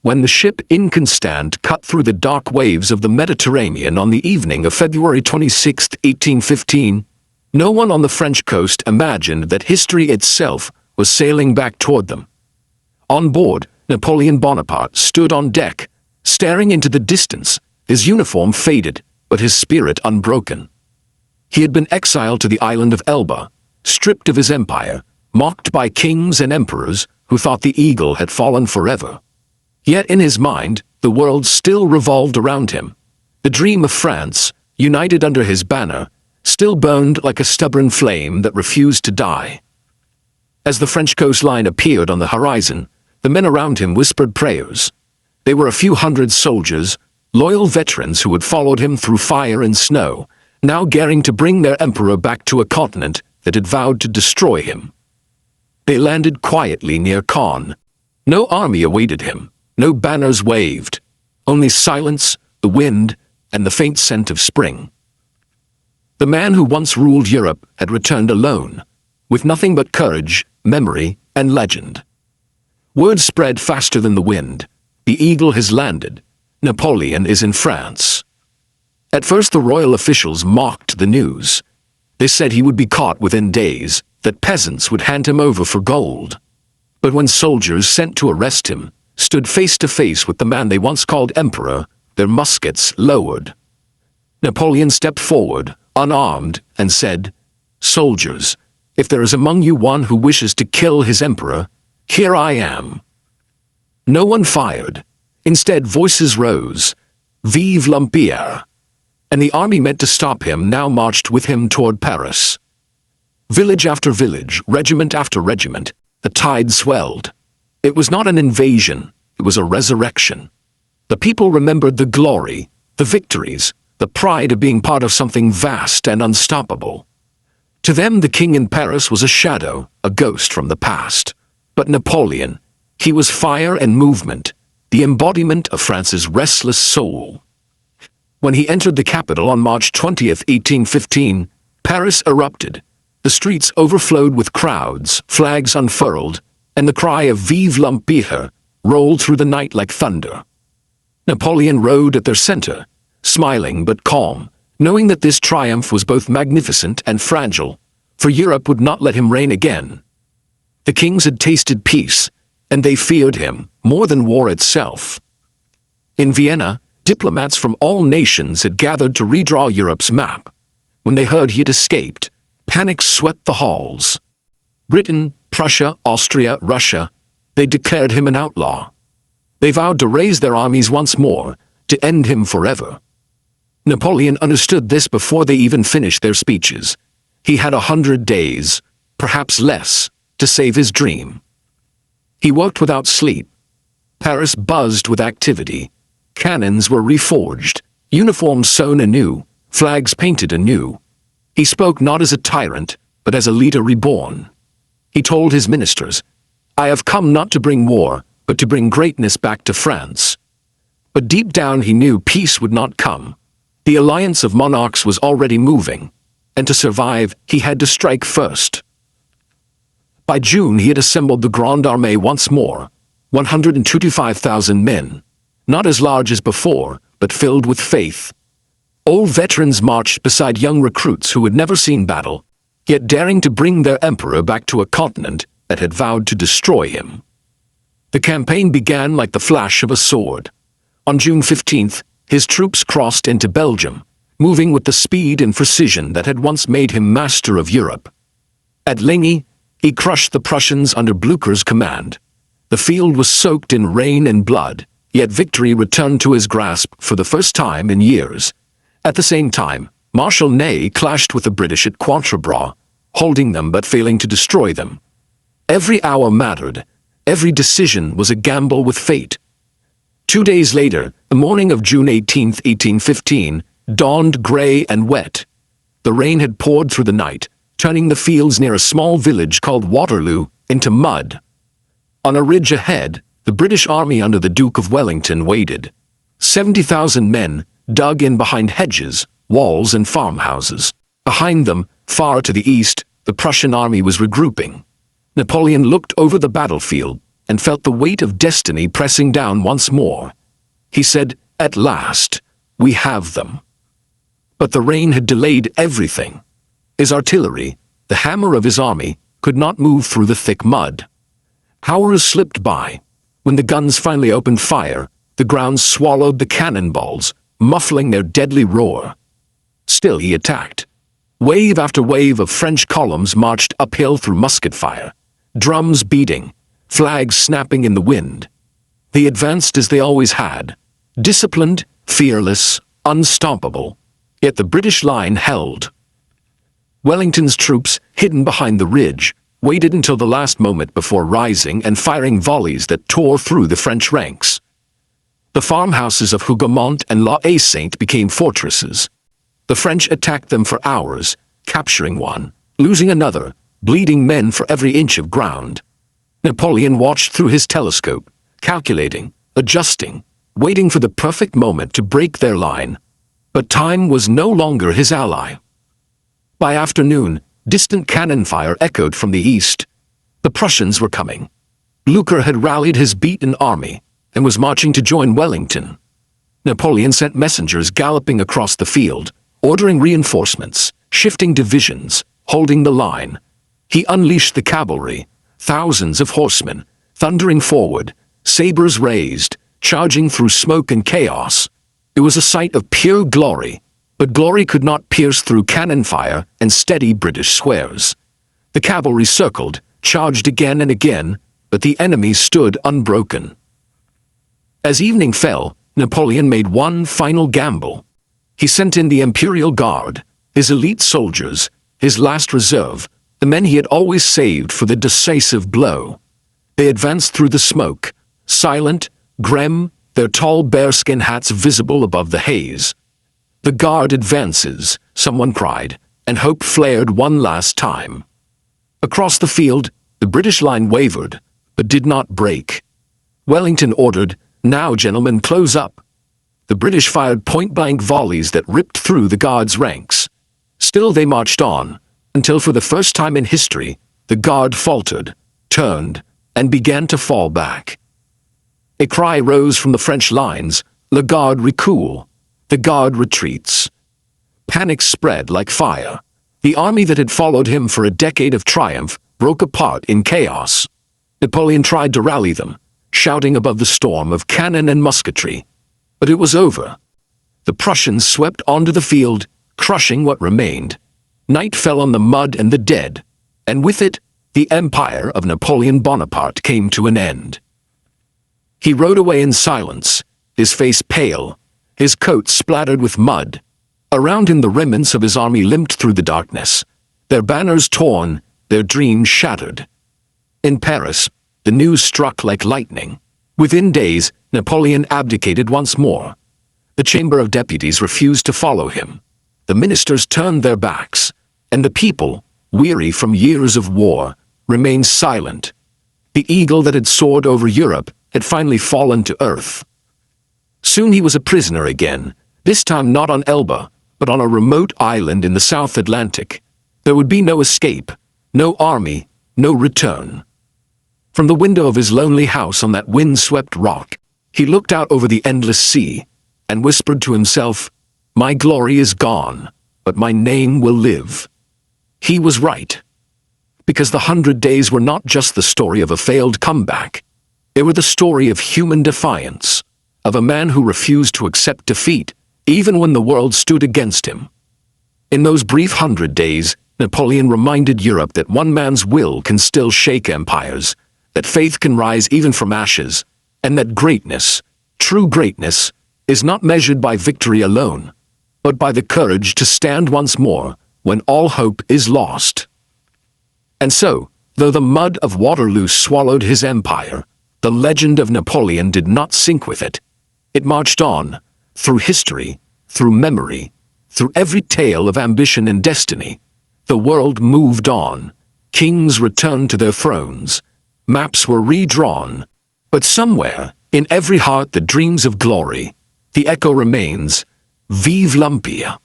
when the ship Inconstant cut through the dark waves of the Mediterranean on the evening of February 26, 1815, no one on the French coast imagined that history itself was sailing back toward them. On board, Napoleon Bonaparte stood on deck, staring into the distance, his uniform faded, but his spirit unbroken. He had been exiled to the island of Elba, stripped of his empire, mocked by kings and emperors who thought the eagle had fallen forever. Yet in his mind, the world still revolved around him. The dream of France, united under his banner, still burned like a stubborn flame that refused to die. As the French coastline appeared on the horizon, the men around him whispered prayers. They were a few hundred soldiers, loyal veterans who had followed him through fire and snow, now daring to bring their emperor back to a continent that had vowed to destroy him. They landed quietly near Caen. No army awaited him. No banners waved, only silence, the wind, and the faint scent of spring. The man who once ruled Europe had returned alone, with nothing but courage, memory, and legend. Word spread faster than the wind. The eagle has landed. Napoleon is in France. At first the royal officials mocked the news. They said he would be caught within days, that peasants would hand him over for gold. But when soldiers sent to arrest him stood face to face with the man they once called emperor, their muskets lowered. Napoleon stepped forward, unarmed, and said, "Soldiers, if there is among you one who wishes to kill his emperor, here I am." No one fired. Instead, voices rose. "Vive l'Empire!" And the army meant to stop him now marched with him toward Paris. Village after village, regiment after regiment, the tide swelled. It was not an invasion, it was a resurrection. The people remembered the glory, the victories, the pride of being part of something vast and unstoppable. To them, the king in Paris was a shadow, a ghost from the past. But Napoleon, he was fire and movement, the embodiment of France's restless soul. When he entered the capital on March 20th, 1815, Paris erupted. The streets overflowed with crowds, flags unfurled, and the cry of "Vive l'Empire" rolled through the night like thunder. Napoleon rode at their center, smiling but calm, knowing that this triumph was both magnificent and fragile, for Europe would not let him reign again. The kings had tasted peace, and they feared him more than war itself. In Vienna, diplomats from all nations had gathered to redraw Europe's map. When they heard he had escaped, panic swept the halls. Britain, Prussia, Austria, Russia, they declared him an outlaw. They vowed to raise their armies once more, to end him forever. Napoleon understood this before they even finished their speeches. He had 100 days, perhaps less, to save his dream. He worked without sleep. Paris buzzed with activity. Cannons were reforged, uniforms sewn anew, flags painted anew. He spoke not as a tyrant, but as a leader reborn. He told his ministers, "I have come not to bring war, but to bring greatness back to France." But deep down he knew peace would not come. The alliance of monarchs was already moving, and to survive, he had to strike first. By June he had assembled the Grande Armée once more, 125,000 men, not as large as before, but filled with faith. Old veterans marched beside young recruits who had never seen battle, yet daring to bring their emperor back to a continent that had vowed to destroy him. The campaign began like the flash of a sword. On June 15th, his troops crossed into Belgium, moving with the speed and precision that had once made him master of Europe. At Ligny, he crushed the Prussians under Blücher's command. The field was soaked in rain and blood, yet victory returned to his grasp for the first time in years. At the same time, Marshal Ney clashed with the British at Quatre Bras, holding them but failing to destroy them. Every hour mattered. Every decision was a gamble with fate. 2 days later, the morning of June 18, 1815, dawned gray and wet. The rain had poured through the night, turning the fields near a small village called Waterloo into mud. On a ridge ahead, the British army under the Duke of Wellington waited. 70,000 men, dug in behind hedges, walls, and farmhouses. Behind them, far to the east, the Prussian army was regrouping. Napoleon looked over the battlefield, and felt the weight of destiny pressing down once more. He said, "At last, we have them." But the rain had delayed everything. His artillery, the hammer of his army, could not move through the thick mud. Hours slipped by. When the guns finally opened fire, the ground swallowed the cannonballs, muffling their deadly roar. Still he attacked. Wave after wave of French columns marched uphill through musket fire, drums beating, flags snapping in the wind. They advanced as they always had, disciplined, fearless, unstoppable. Yet the British line held. Wellington's troops, hidden behind the ridge, waited until the last moment before rising and firing volleys that tore through the French ranks. The farmhouses of Hougoumont and La Haye-Sainte became fortresses. The French attacked them for hours, capturing one, losing another, bleeding men for every inch of ground. Napoleon watched through his telescope, calculating, adjusting, waiting for the perfect moment to break their line. But time was no longer his ally. By afternoon, distant cannon fire echoed from the east. The Prussians were coming. Blücher had rallied his beaten army and was marching to join Wellington. Napoleon sent messengers galloping across the field, ordering reinforcements, shifting divisions, holding the line. He unleashed the cavalry, thousands of horsemen, thundering forward, sabers raised, charging through smoke and chaos. It was a sight of pure glory, but glory could not pierce through cannon fire and steady British squares. The cavalry circled, charged again and again, but the enemy stood unbroken. As evening fell, Napoleon made one final gamble. He sent in the Imperial Guard, his elite soldiers, his last reserve, the men he had always saved for the decisive blow. They advanced through the smoke, silent, grim, their tall bearskin hats visible above the haze. "The Guard advances," someone cried, and hope flared one last time. Across the field, the British line wavered, but did not break. Wellington ordered, "Now, gentlemen, close up." The British fired point-blank volleys that ripped through the Guard's ranks. Still they marched on, until for the first time in history, the Guard faltered, turned, and began to fall back. A cry rose from the French lines, "La Garde recule." The Guard retreats. Panic spread like fire. The army that had followed him for a decade of triumph broke apart in chaos. Napoleon tried to rally them, shouting above the storm of cannon and musketry. But it was over. The Prussians swept onto the field, crushing what remained. Night fell on the mud and the dead, and with it, the empire of Napoleon Bonaparte came to an end. He rode away in silence, his face pale, his coat splattered with mud. Around him the remnants of his army limped through the darkness, their banners torn, their dreams shattered. In Paris, the news struck like lightning. Within days, Napoleon abdicated once more. The Chamber of Deputies refused to follow him. The ministers turned their backs, and the people, weary from years of war, remained silent. The eagle that had soared over Europe had finally fallen to earth. Soon he was a prisoner again, this time not on Elba, but on a remote island in the South Atlantic. There would be no escape, no army, no return. From the window of his lonely house on that wind-swept rock, he looked out over the endless sea and whispered to himself, "My glory is gone, but my name will live." He was right. Because the 100 Days were not just the story of a failed comeback. They were the story of human defiance, of a man who refused to accept defeat, even when the world stood against him. In those brief 100 Days, Napoleon reminded Europe that one man's will can still shake empires, that faith can rise even from ashes, and that greatness, true greatness, is not measured by victory alone, but by the courage to stand once more when all hope is lost. And so, though the mud of Waterloo swallowed his empire, the legend of Napoleon did not sink with it. It marched on, through history, through memory, through every tale of ambition and destiny. The world moved on. Kings returned to their thrones. Maps were redrawn. But somewhere, in every heart that dreams of glory, the echo remains, Vive l'Empire!